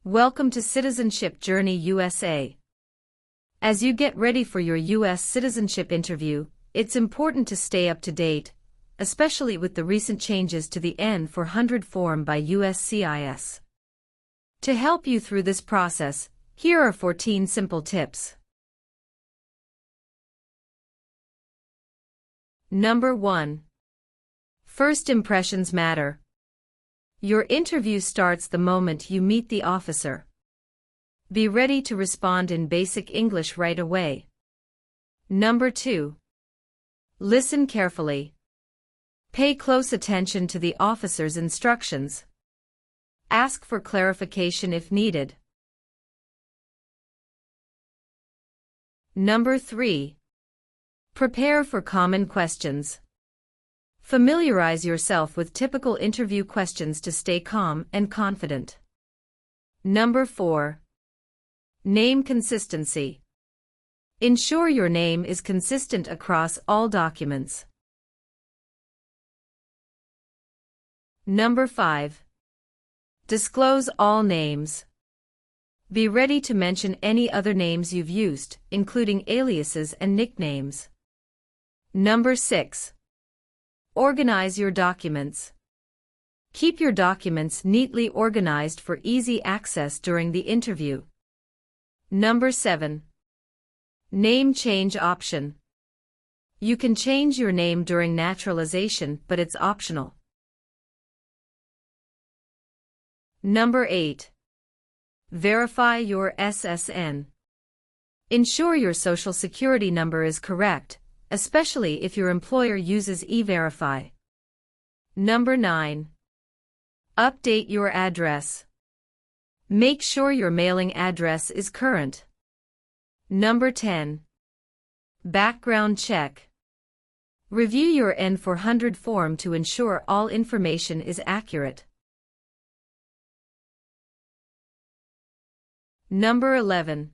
Welcome to Citizenship Journey USA. As you get ready for your U.S. citizenship interview, it's important to stay up to date, especially with the recent changes to the N400 form by USCIS. To help you through this process, here are 14 simple tips. Number 1. First impressions matter. Your interview starts the moment you meet the officer. Be ready to respond in basic English right away. Number 2. Listen carefully. Pay close attention to the officer's instructions. Ask for clarification if needed. Number 3. Prepare for common questions. Familiarize yourself with typical interview questions to stay calm and confident. Number 4. Name consistency. Ensure your name is consistent across all documents. Number 5. Disclose all names. Be ready to mention any other names you've used, including aliases and nicknames. Number 6. Organize your documents. Keep your documents neatly organized for easy access during the interview. Number 7. Name change option. You can change your name during naturalization, but it's optional. Number 8. Verify your SSN. Ensure your Social Security number is correct, especially if your employer uses E-Verify. Number 9. Update your address. Make sure your mailing address is current. Number 10. Background check. Review your N400 form to ensure all information is accurate. Number 11.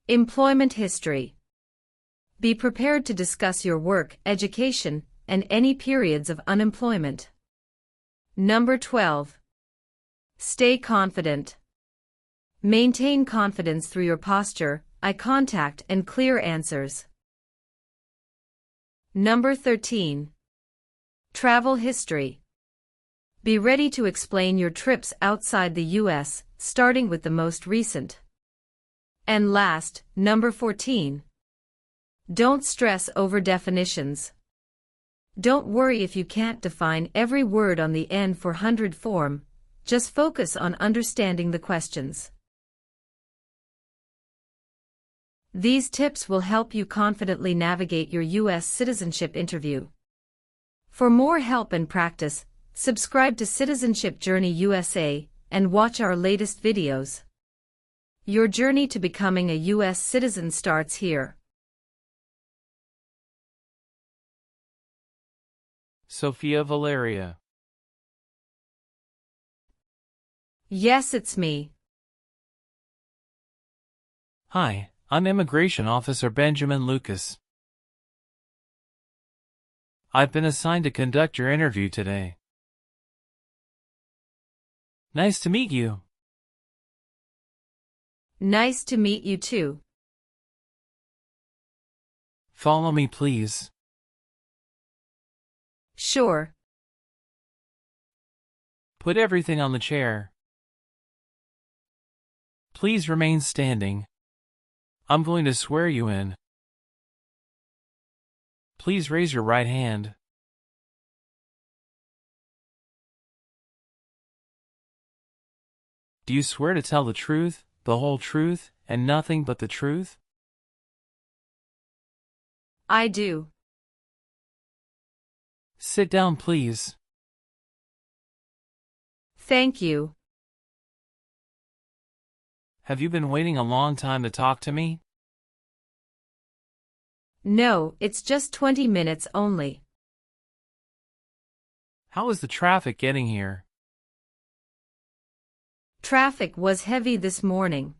Employment history. Be prepared to discuss your work, education, and any periods of unemployment. Number 12. Stay confident. Maintain confidence through your posture, eye contact, and clear answers. Number 13. Travel history. Be ready to explain your trips outside the U.S., starting with the most recent. And last, number 14. Don't stress over definitions. Don't worry if you can't define every word on the N400 form, just focus on understanding the questions. These tips will help you confidently navigate your U.S. citizenship interview. For more help and practice, subscribe to Citizenship Journey USA and watch our latest videos. Your journey to becoming a U.S. citizen starts here. Sophia Valeria. Yes, it's me. Hi, I'm Immigration Officer Benjamin Lucas. I've been assigned to conduct your interview today. Nice to meet you. Nice to meet you too. Follow me, please. Sure. Put everything on the chair. Please remain standing. I'm going to swear you in. Please raise your right hand. Do you swear to tell the truth, the whole truth, and nothing but the truth? I do. Sit down, please. Thank you. Have you been waiting a long time to talk to me? No, it's just 20 minutes only. How is the traffic getting here? Traffic was heavy this morning.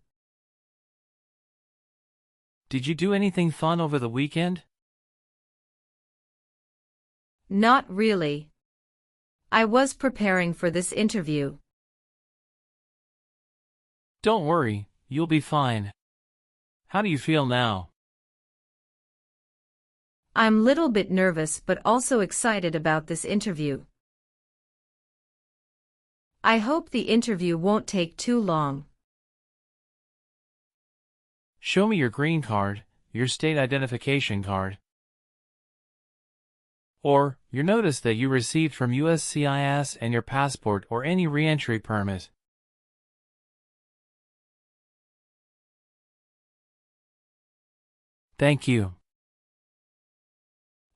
Did you do anything fun over the weekend? Not really. I was preparing for this interview. Don't worry, you'll be fine. How do you feel now? I'm little bit nervous but also excited about this interview. I hope the interview won't take too long. Show me your green card, your state identification card, or your notice that you received from USCIS and your passport or any re-entry permit. Thank you.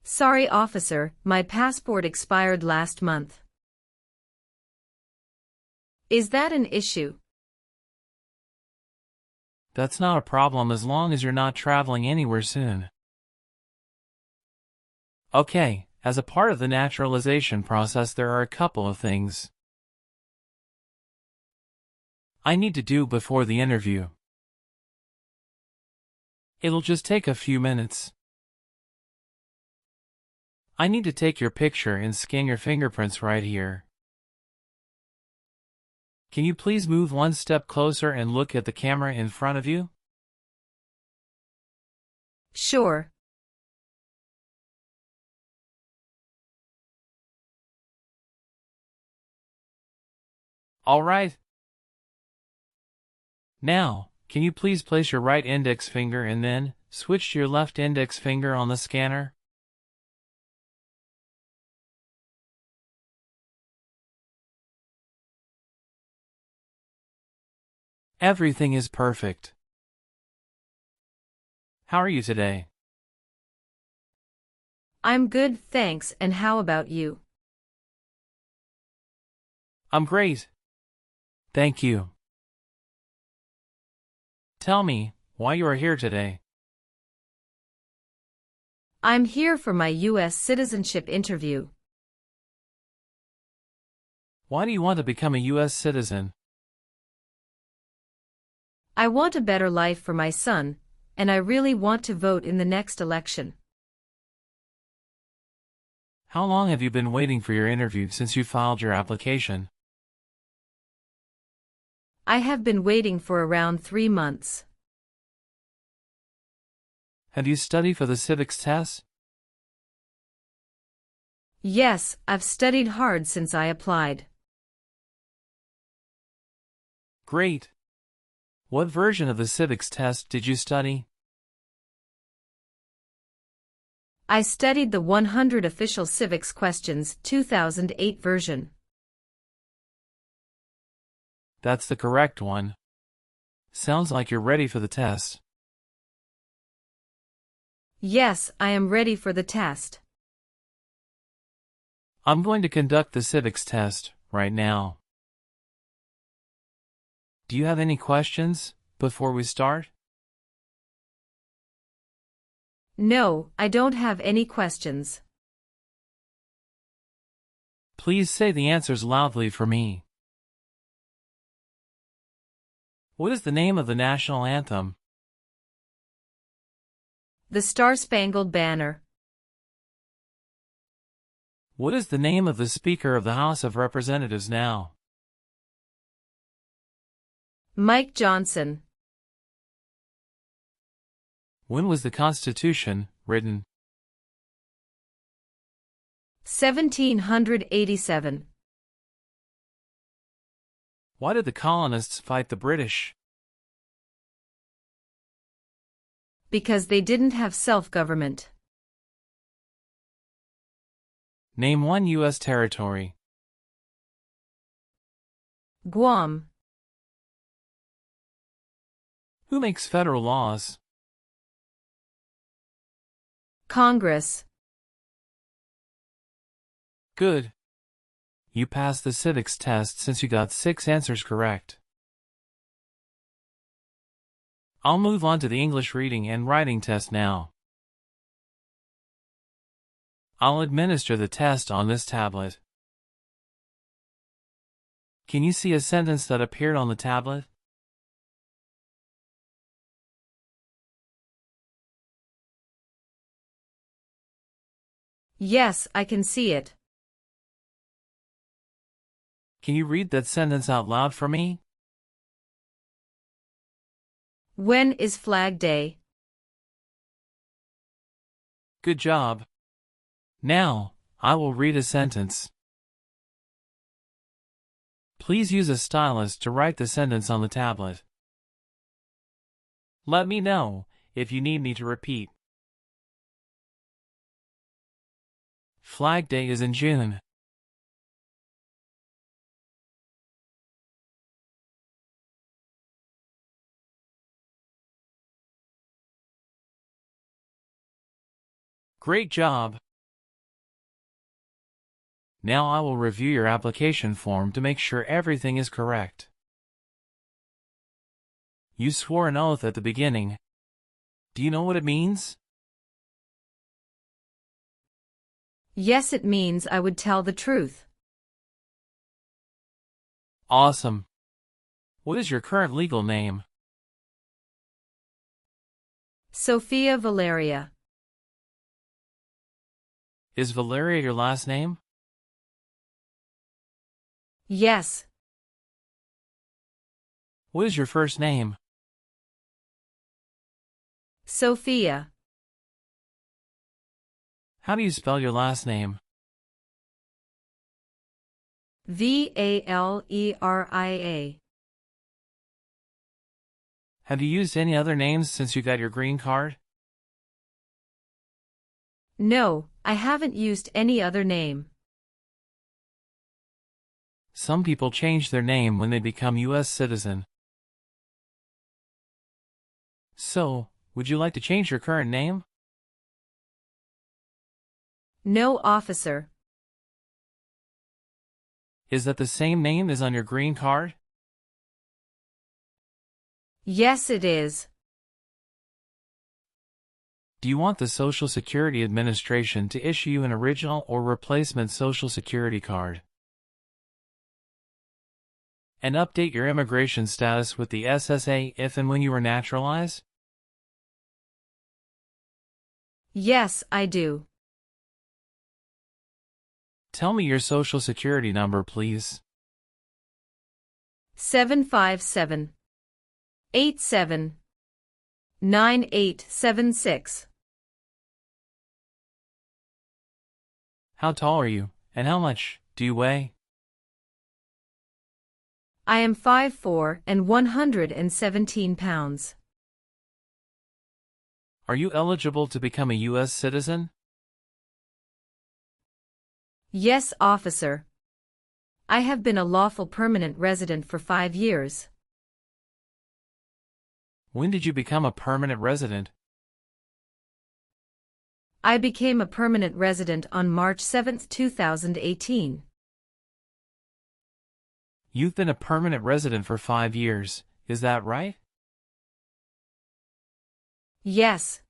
Sorry, officer, my passport expired last month. Is that an issue? That's not a problem as long as you're not traveling anywhere soon. Okay, as a part of the naturalization process there are a couple of things I need to do before the interview. It'll just take a few minutes. I need to take your picture and scan your fingerprints right here. Can you please move one step closer and look at the camera in front of you? Sure. All right. Now, can you please place your right index finger and then switch to your left index finger on the scanner? Everything is perfect. How are you today? I'm good, thanks, and how about you? I'm great. Thank you. Tell me why you are here today. I'm here for my US citizenship interview. Why do you want to become a US citizen? I want a better life for my son, and I really want to vote in the next election. How long have you been waiting for your interview since you filed your application? I have been waiting for around 3 months. Have you studied for the civics test? Yes, I've studied hard since I applied. Great. What version of the civics test did you study? I studied the 100 Official Civics Questions 2008 version. That's the correct one. Sounds like you're ready for the test. Yes, I am ready for the test. I'm going to conduct the civics test right now. Do you have any questions before we start? No, I don't have any questions. Please say the answers loudly for me. What is the name of the national anthem? The Star-Spangled Banner. What is the name of the Speaker of the House of Representatives now? Mike Johnson. When was the Constitution written? 1787. Why did the colonists fight the British? Because they didn't have self-government. Name one U.S. territory. Guam. Who makes federal laws? Congress. Good. You passed the civics test since you got 6 answers correct. I'll move on to the English reading and writing test now. I'll administer the test on this tablet. Can you see a sentence that appeared on the tablet? Yes, I can see it. Can you read that sentence out loud for me? When is Flag Day? Good job. Now, I will read a sentence. Please use a stylus to write the sentence on the tablet. Let me know if you need me to repeat. Flag Day is in June. Great job! Now I will review your application form to make sure everything is correct. You swore an oath at the beginning. Do you know what it means? Yes, it means I would tell the truth. Awesome. What is your current legal name? Sophia Valeria. Is Valeria your last name? Yes. What is your first name? Sophia. How do you spell your last name? Valeria. Have you used any other names since you got your green card? No, I haven't used any other name. Some people change their name when they become US citizen. So, would you like to change your current name? No, officer. Is that the same name as on your green card? Yes, it is. Do you want the Social Security Administration to issue you an original or replacement Social Security card? And update your immigration status with the SSA if and when you were naturalized? Yes, I do. Tell me your Social Security number, please. 757-87-9876. How tall are you, and how much do you weigh? I am 5'4" and 117 pounds. Are you eligible to become a U.S. citizen? Yes, officer. I have been a lawful permanent resident for 5 years. When did you become a permanent resident? I became a permanent resident on March 7, 2018. You've been a permanent resident for 5 years, is that right? Yes.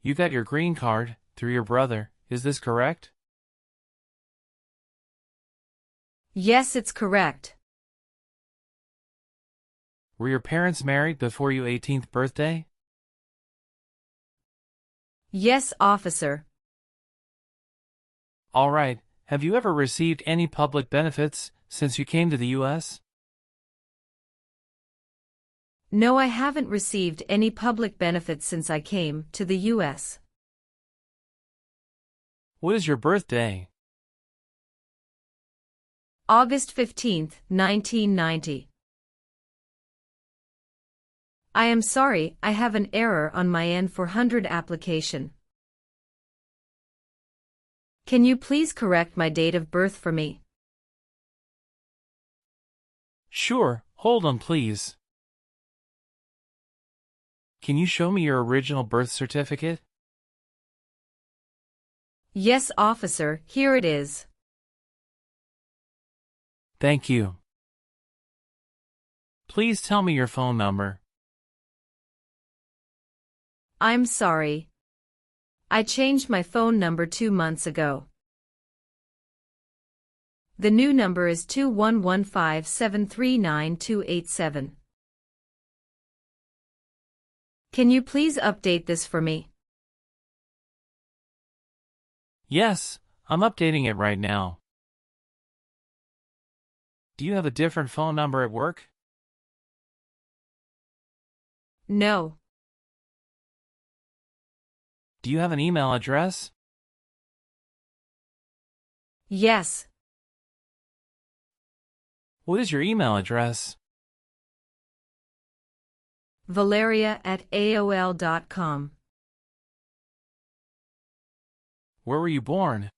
You got your green card through your brother, is this correct? Yes, it's correct. Were your parents married before your 18th birthday? Yes, officer. All right, have you ever received any public benefits since you came to the U.S.? No, I haven't received any public benefits since I came to the U.S. What is your birthday? August 15, 1990. I am sorry, I have an error on my N400 application. Can you please correct my date of birth for me? Sure, hold on please. Can you show me your original birth certificate? Yes, officer, here it is. Thank you. Please tell me your phone number. I'm sorry. I changed my phone number 2 months ago. The new number is 2115739287. Can you please update this for me? Yes, I'm updating it right now. Do you have a different phone number at work? No. Do you have an email address? Yes. What is your email address? Valeria@aol.com. Where were you born?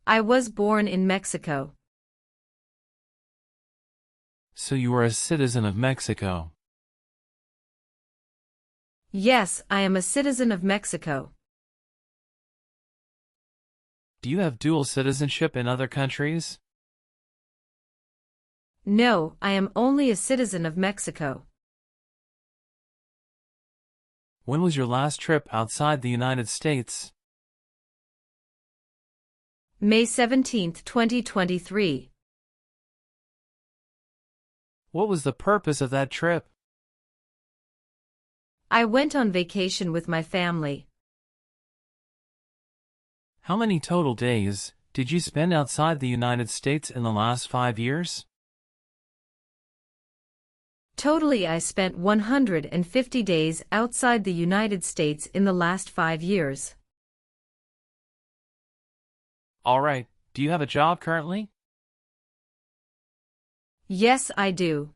I was born in Mexico. So you are a citizen of Mexico. Yes, I am a citizen of Mexico. Do you have dual citizenship in other countries? No, I am only a citizen of Mexico. When was your last trip outside the United States? May 17, 2023. What was the purpose of that trip? I went on vacation with my family. How many total days did you spend outside the United States in the last 5 years? Totally, I spent 150 days outside the United States in the last 5 years. All right, do you have a job currently? Yes, I do.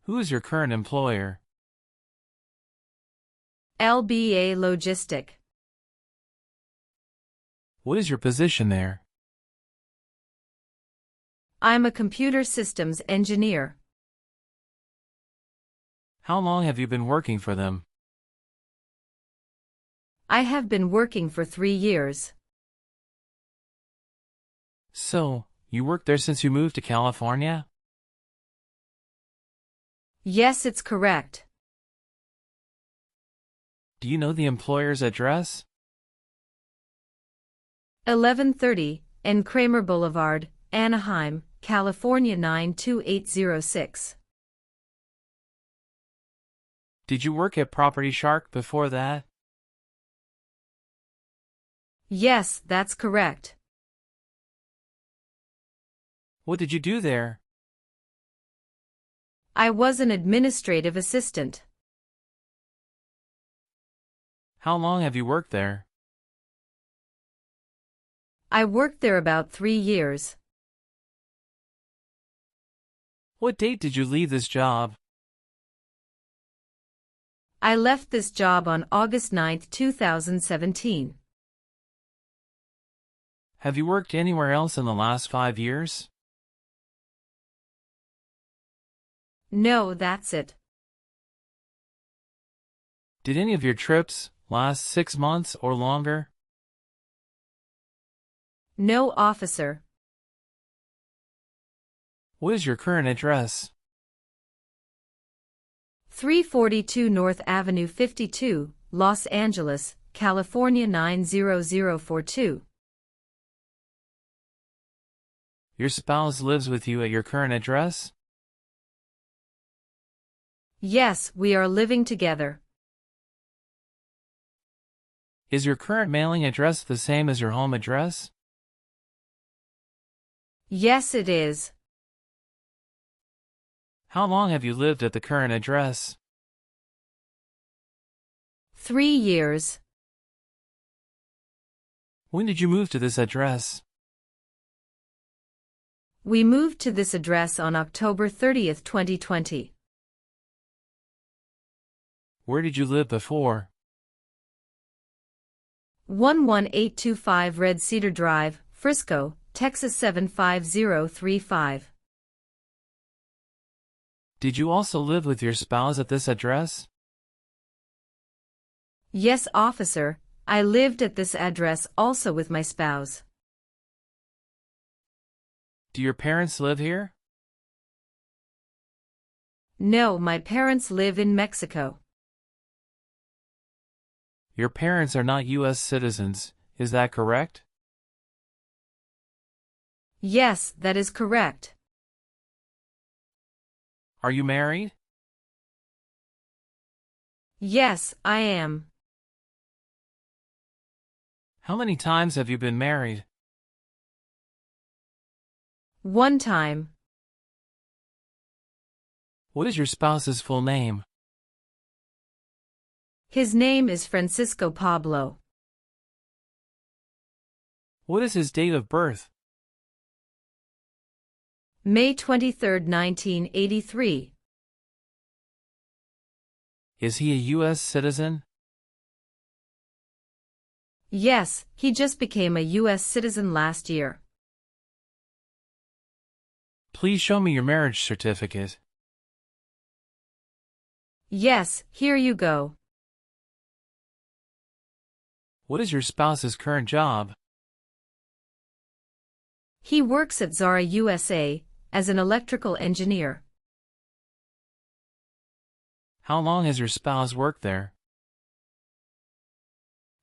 Who is your current employer? LBA Logistic. What is your position there? I'm a computer systems engineer. How long have you been working for them? I have been working for 3 years. So, you worked there since you moved to California? Yes, it's correct. Do you know the employer's address? 1130 N. Kramer Boulevard, Anaheim, California 92806. Did you work at Property Shark before that? Yes, that's correct. What did you do there? I was an administrative assistant. How long have you worked there? I worked there about 3 years. What date did you leave this job? I left this job on August 9, 2017. Have you worked anywhere else in the last 5 years? No, that's it. Did any of your trips last 6 months or longer? No, officer. What is your current address? 342 North Avenue 52, Los Angeles, California 90042. Your spouse lives with you at your current address? Yes, we are living together. Is your current mailing address the same as your home address? Yes, it is. How long have you lived at the current address? 3 years. When did you move to this address? We moved to this address on October 30, 2020. Where did you live before? 11825 Red Cedar Drive, Frisco, Texas 75035. Did you also live with your spouse at this address? Yes, officer, I lived at this address also with my spouse. Do your parents live here? No, my parents live in Mexico. Your parents are not US citizens, is that correct? Yes, that is correct. Are you married? Yes, I am. How many times have you been married? 1 time. What is your spouse's full name? His name is Francisco Pablo. What is his date of birth? May 23, 1983. Is he a U.S. citizen? Yes, he just became a U.S. citizen last year. Please show me your marriage certificate. Yes, here you go. What is your spouse's current job? He works at Zara USA as an electrical engineer. How long has your spouse worked there?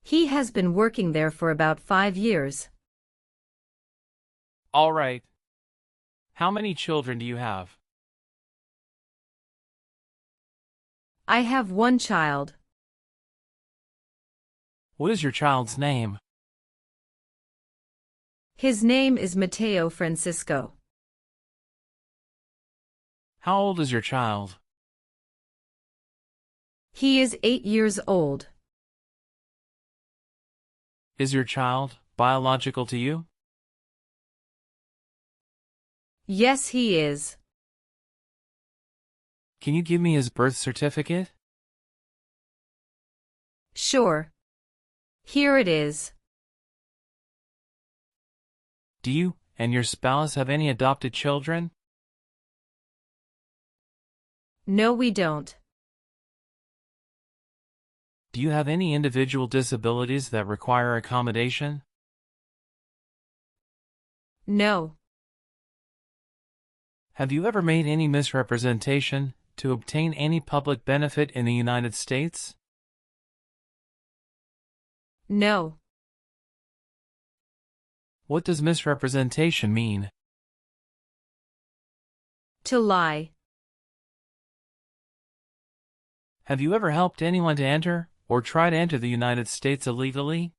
He has been working there for about 5 years. All right. How many children do you have? I have one child. What is your child's name? His name is Mateo Francisco. How old is your child? He is 8 years old. Is your child biological to you? Yes, he is. Can you give me his birth certificate? Sure. Here it is. Do you and your spouse have any adopted children? No, we don't. Do you have any individual disabilities that require accommodation? No. Have you ever made any misrepresentation to obtain any public benefit in the United States? No. What does misrepresentation mean? To lie. Have you ever helped anyone to enter or try to enter the United States illegally?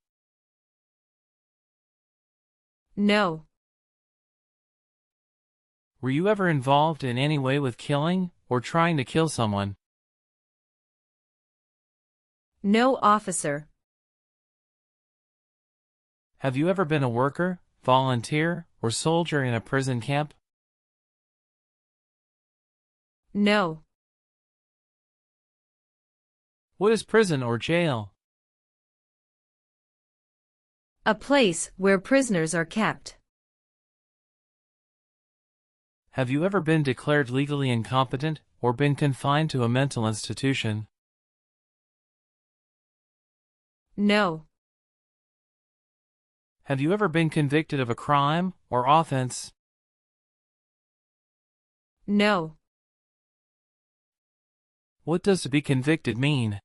No. Were you ever involved in any way with killing or trying to kill someone? No, officer. Have you ever been a worker, volunteer, or soldier in a prison camp? No. What is prison or jail? A place where prisoners are kept. Have you ever been declared legally incompetent or been confined to a mental institution? No. Have you ever been convicted of a crime or offense? No. What does to be convicted mean?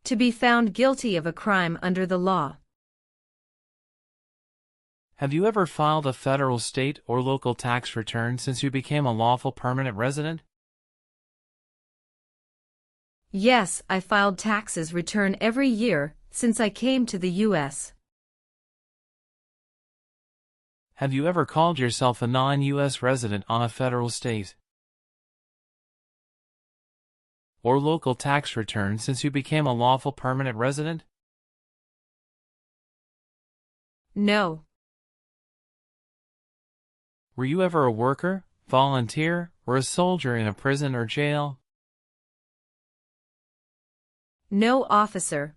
To be found guilty of a crime under the law. Have you ever filed a federal, state, or local tax return since you became a lawful permanent resident? Yes, I filed taxes return every year since I came to the U.S. Have you ever called yourself a non-U.S. resident on a federal, state, or local tax return since you became a lawful permanent resident? No. Were you ever a worker, volunteer, or a soldier in a prison or jail? No, officer.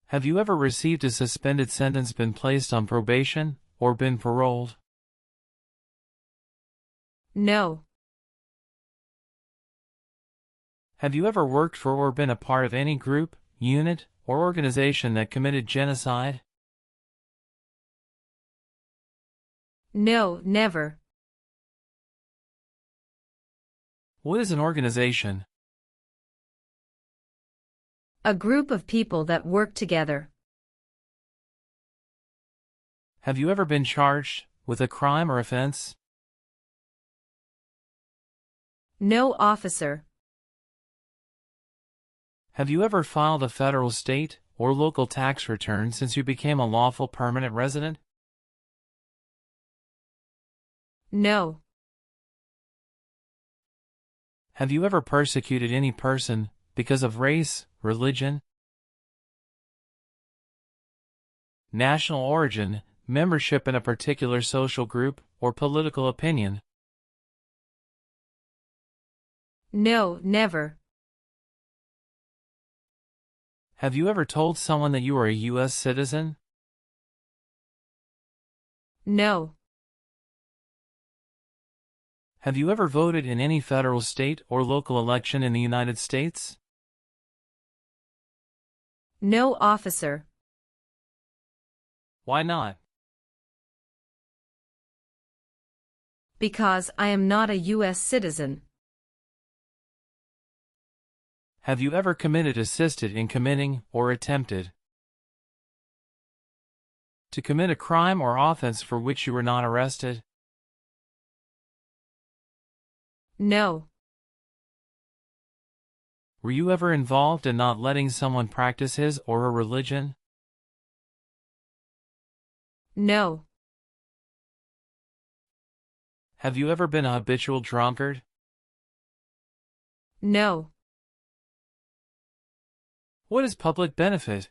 Have you ever received a suspended sentence, been placed on probation, or been paroled? No. Have you ever worked for or been a part of any group, unit, or organization that committed genocide? No, never. What is an organization? A group of people that work together. Have you ever been charged with a crime or offense? No, officer. Have you ever filed a federal, state, or local tax return since you became a lawful permanent resident? No. Have you ever persecuted any person because of race, religion, national origin, membership in a particular social group, or political opinion? No, never. Have you ever told someone that you are a US citizen? No. Have you ever voted in any federal, state, or local election in the United States? No, officer. Why not? Because I am not a US citizen. Have you ever committed, assisted in committing, or attempted to commit a crime or offense for which you were not arrested? No. Were you ever involved in not letting someone practice his or her religion? No. Have you ever been a habitual drunkard? No. What is public benefit?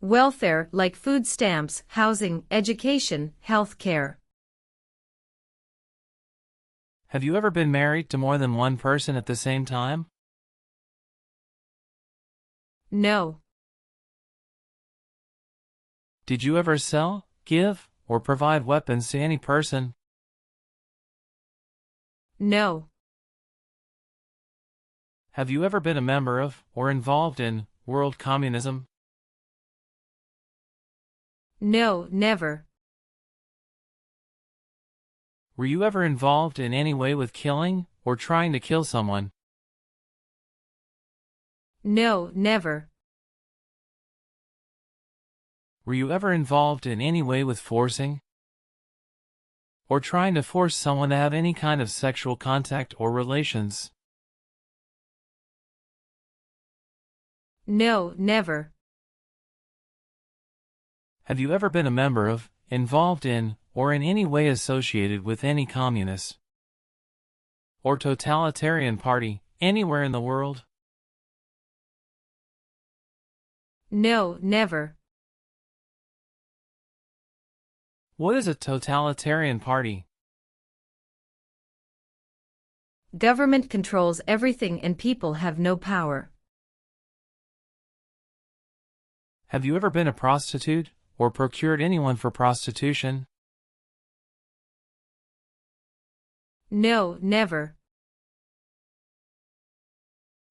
Welfare, like food stamps, housing, education, health care. Have you ever been married to more than one person at the same time? No. Did you ever sell, give, or provide weapons to any person? No. Have you ever been a member of, or involved in, world communism? No, never. Were you ever involved in any way with killing, or trying to kill someone? No, never. Were you ever involved in any way with forcing, or trying to force someone to have any kind of sexual contact or relations? No, never. Have you ever been a member of, involved in, or in any way associated with any communist or totalitarian party anywhere in the world? No, never. What is a totalitarian party? Government controls everything and people have no power. Have you ever been a prostitute, or procured anyone for prostitution? No, never.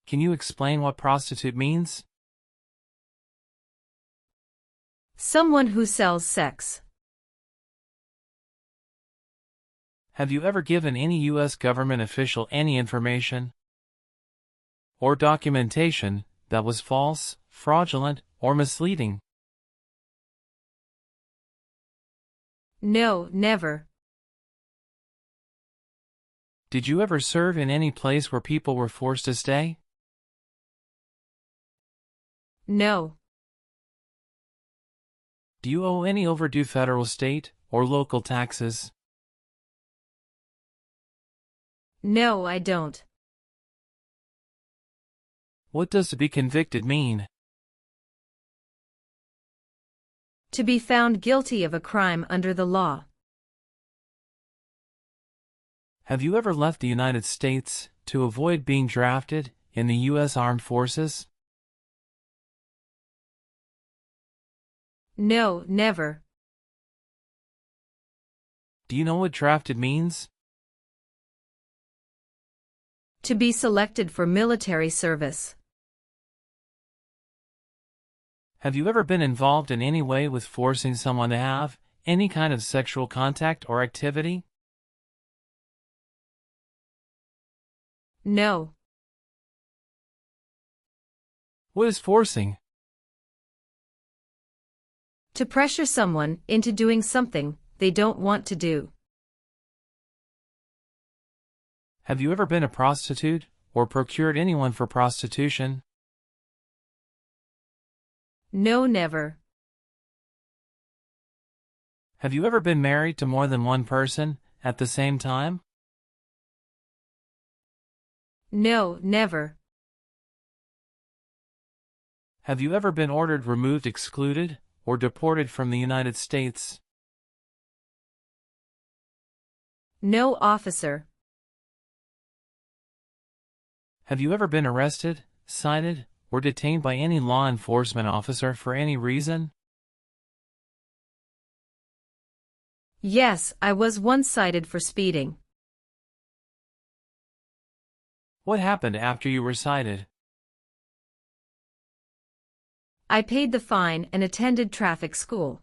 Can you explain what prostitute means? Someone who sells sex. Have you ever given any U.S. government official any information or documentation that was false, fraudulent, or misleading? No, never. Did you ever serve in any place where people were forced to stay? No. Do you owe any overdue federal, state, or local taxes? No, I don't. What does to be convicted mean? To be found guilty of a crime under the law. Have you ever left the United States to avoid being drafted in the U.S. Armed Forces? No, never. Do you know what drafted means? To be selected for military service. Have you ever been involved in any way with forcing someone to have any kind of sexual contact or activity? No. What is forcing? To pressure someone into doing something they don't want to do. Have you ever been a prostitute, or procured anyone for prostitution? No, never. Have you ever been married to more than one person at the same time? No, never. Have you ever been ordered removed, excluded, or deported from the United States? No, officer. Have you ever been arrested, cited, or detained by any law enforcement officer for any reason? Yes, I was once cited for speeding. What happened after you were cited? I paid the fine and attended traffic school.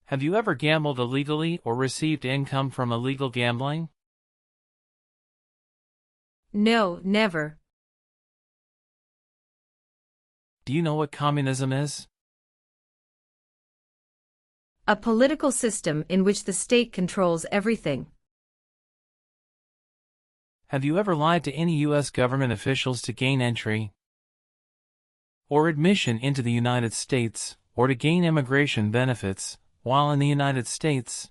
Have you ever gambled illegally or received income from illegal gambling? No, never. Do you know what communism is? A political system in which the state controls everything. Have you ever lied to any U.S. government officials to gain entry or admission into the United States, or to gain immigration benefits while in the United States?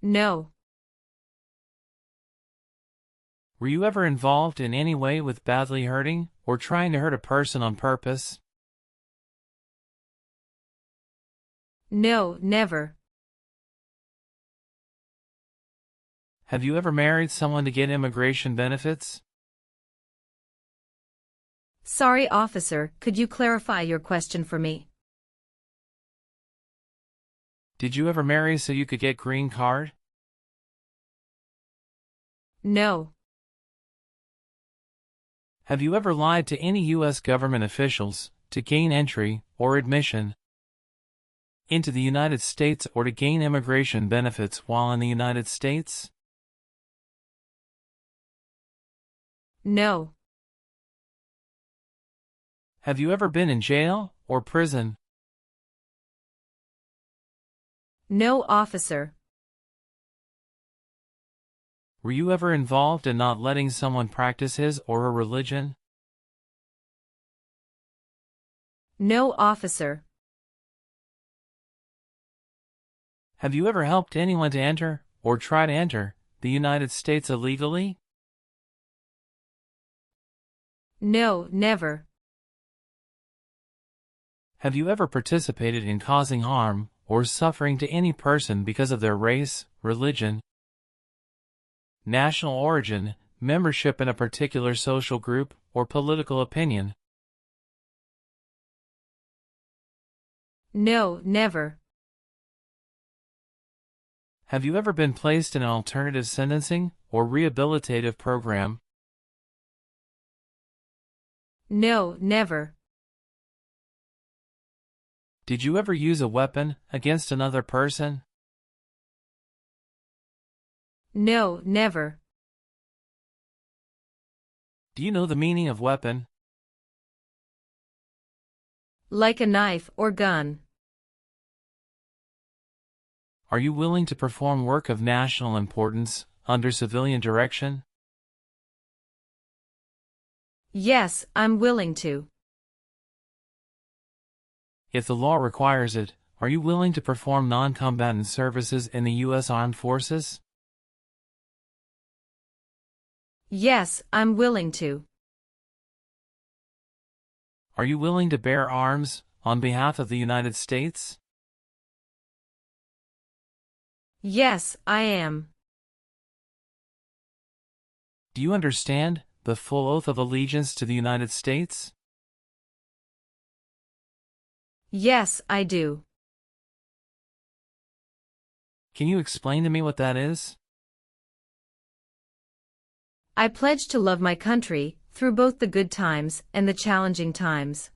No. Were you ever involved in any way with badly hurting or trying to hurt a person on purpose? No, never. Have you ever married someone to get immigration benefits? Sorry, officer, could you clarify your question for me? Did you ever marry so you could get green card? No. Have you ever lied to any U.S. government officials to gain entry or admission into the United States, or to gain immigration benefits while in the United States? No. Have you ever been in jail or prison? No, officer. Were you ever involved in not letting someone practice his or her religion? No, officer. Have you ever helped anyone to enter, or try to enter, the United States illegally? No, never. Have you ever participated in causing harm or suffering to any person because of their race, religion, national origin, membership in a particular social group, or political opinion? No, never. Have you ever been placed in an alternative sentencing or rehabilitative program? No, never. Did you ever use a weapon against another person? No, never. Do you know the meaning of weapon? Like a knife or gun. Are you willing to perform work of national importance under civilian direction? Yes, I'm willing to. If the law requires it, are you willing to perform non-combatant services in the U.S. Armed Forces? Yes, I'm willing to. Are you willing to bear arms on behalf of the United States? Yes, I am. Do you understand the full oath of allegiance to the United States? Yes, I do. Can you explain to me what that is? I pledge to love my country, through both the good times and the challenging times.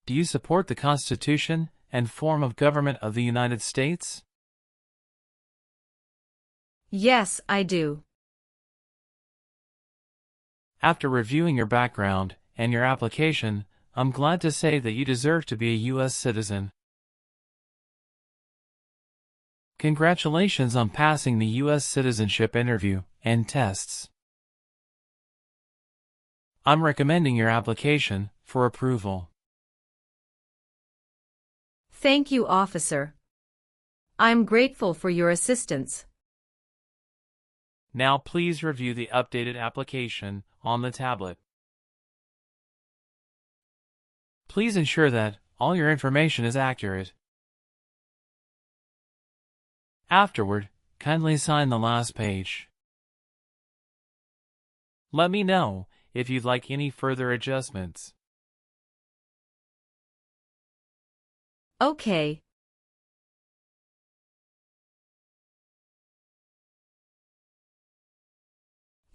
Do you support the Constitution and form of government of the United States? Yes, I do. After reviewing your background and your application, I'm glad to say that you deserve to be a U.S. citizen. Congratulations on passing the U.S. Citizenship Interview and tests. I'm recommending your application for approval. Thank you, officer. I'm grateful for your assistance. Now please review the updated application on the tablet. Please ensure that all your information is accurate. Afterward, kindly sign the last page. Let me know if you'd like any further adjustments. Okay.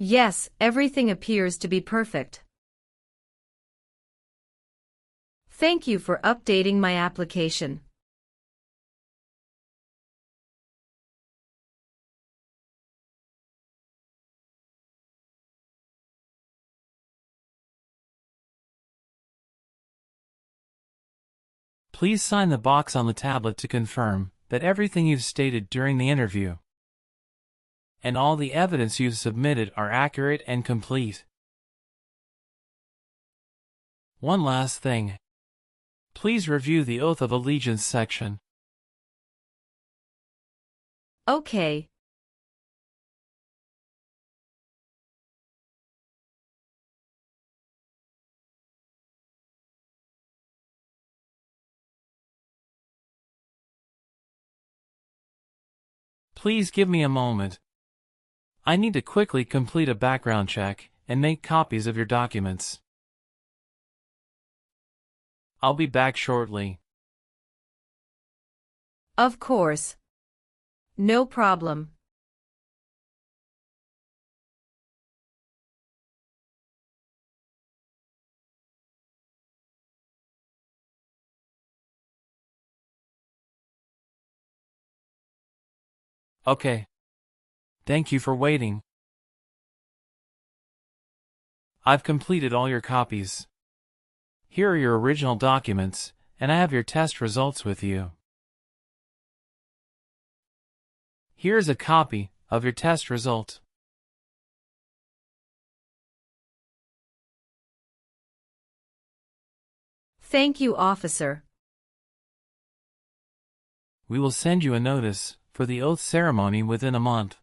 Yes, everything appears to be perfect. Thank you for updating my application. Please sign the box on the tablet to confirm that everything you've stated during the interview and all the evidence you've submitted are accurate and complete. One last thing. Please review the Oath of Allegiance section. Okay. Please give me a moment. I need to quickly complete a background check and make copies of your documents. I'll be back shortly. Of course. No problem. Okay. Thank you for waiting. I've completed all your copies. Here are your original documents, and I have your test results with you. Here's a copy of your test result. Thank you, officer. We will send you a notice for the oath ceremony within a month.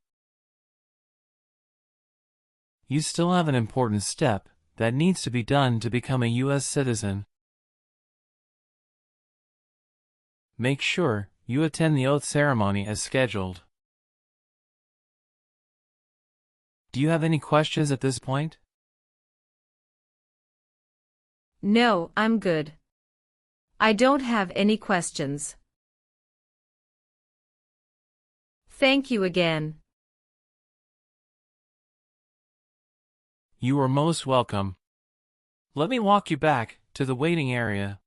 You still have an important step that needs to be done to become a U.S. citizen. Make sure you attend the oath ceremony as scheduled. Do you have any questions at this point? No, I'm good. I don't have any questions. Thank you again. You are most welcome. Let me walk you back to the waiting area.